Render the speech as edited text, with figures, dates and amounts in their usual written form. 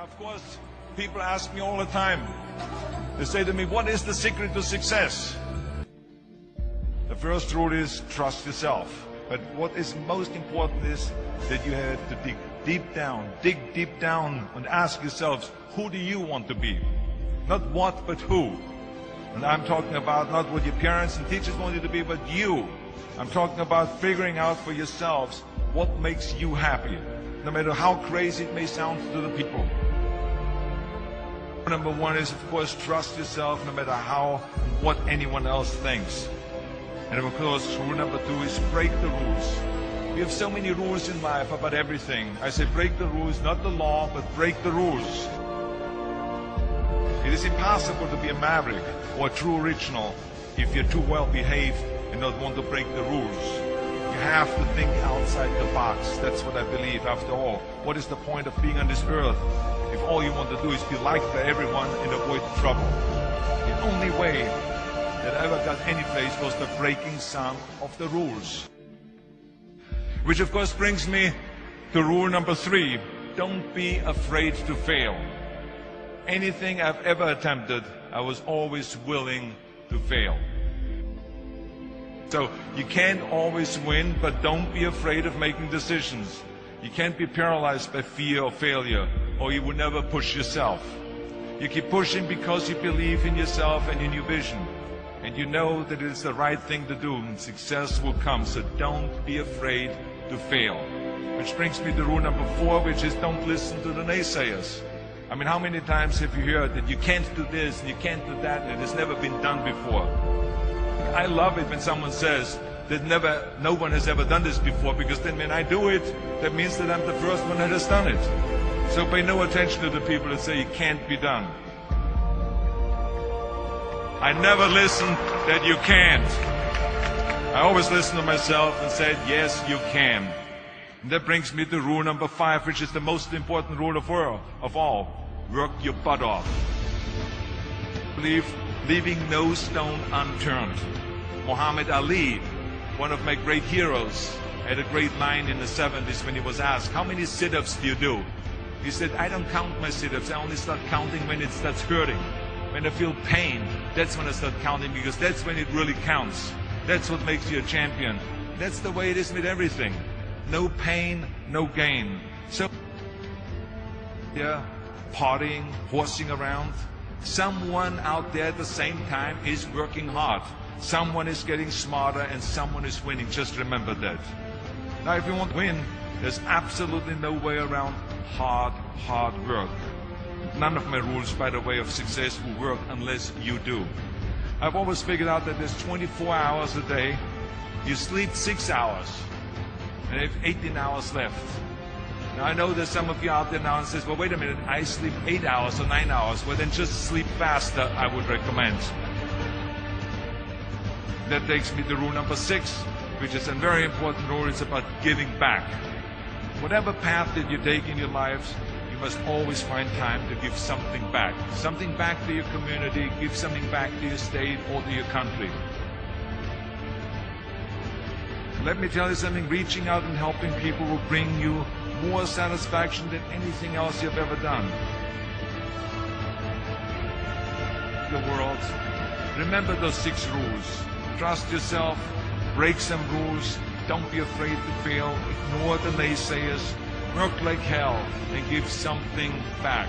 Of course, people ask me all the time. They say to me, what is the secret to success? The first rule is trust yourself. But what is most important is that you have to dig deep down and ask yourselves, who do you want to be? Not what, but who. And I'm talking about not what your parents and teachers want you to be, but you. I'm talking about figuring out for yourselves what makes you happy, no matter how crazy it may sound to the people. Number one is, of course, trust yourself no matter how and what anyone else thinks. And of course, rule number two is break the rules. We have so many rules in life about everything. I say break the rules, not the law, but break the rules. It is impossible to be a maverick or a true original if you're too well behaved and not want to break the rules. You have to think outside the box. That's what I believe. After all, what is the point of being on this earth if all you want to do is be liked by everyone and avoid trouble? The only way that I ever got any place was the breaking some of the rules. Which of course brings me to rule number three. Don't be afraid to fail. Anything I've ever attempted, I was always willing to fail. So you can't always win, but don't be afraid of making decisions. You can't be paralyzed by fear of failure, or you will never push yourself. You keep pushing because you believe in yourself and in your vision. And you know that it is the right thing to do, and success will come. So don't be afraid to fail. Which brings me to rule number four, which is don't listen to the naysayers. I mean, how many times have you heard that you can't do this and you can't do that and it has never been done before? I love it when someone says that no one has ever done this before, because then when I do it, that means that I'm the first one that has done it. So pay no attention to the people that say it can't be done. I never listen that you can't. I always listen to myself and said, yes, you can. And that brings me to rule number five, which is the most important rule of all. Work your butt off. Leaving no stone unturned. Muhammad Ali, one of my great heroes, had a great line in the 70s when he was asked, how many sit-ups do you do? He said, I don't count my sit-ups. I only start counting when it starts hurting. When I feel pain, that's when I start counting, because that's when it really counts. That's what makes you a champion. That's the way it is with everything. No pain, no gain. So, yeah, partying, horsing around. Someone out there at the same time is working hard. Someone is getting smarter and someone is winning. Just remember that. Now, if you want to win, there's absolutely no way around hard work. None of my rules, by the way, of success will work unless you do. I've always figured out that there's 24 hours a day. You sleep 6 hours, and you have 18 hours left. Now, I know there's some of you out there now and says, well, wait a minute, I sleep 8 hours or 9 hours. Well, then just sleep faster, I would recommend. That takes me to rule number 6, which is a very important rule. It's about giving back. Whatever path that you take in your lives, you must always find time to give something back. Something back to your community, give something back to your state or to your country. Let me tell you something, reaching out and helping people will bring you more satisfaction than anything else you've ever done. The world, remember those 6 rules. Trust yourself, break some rules, don't be afraid to fail, ignore the naysayers, work like hell, and give something back.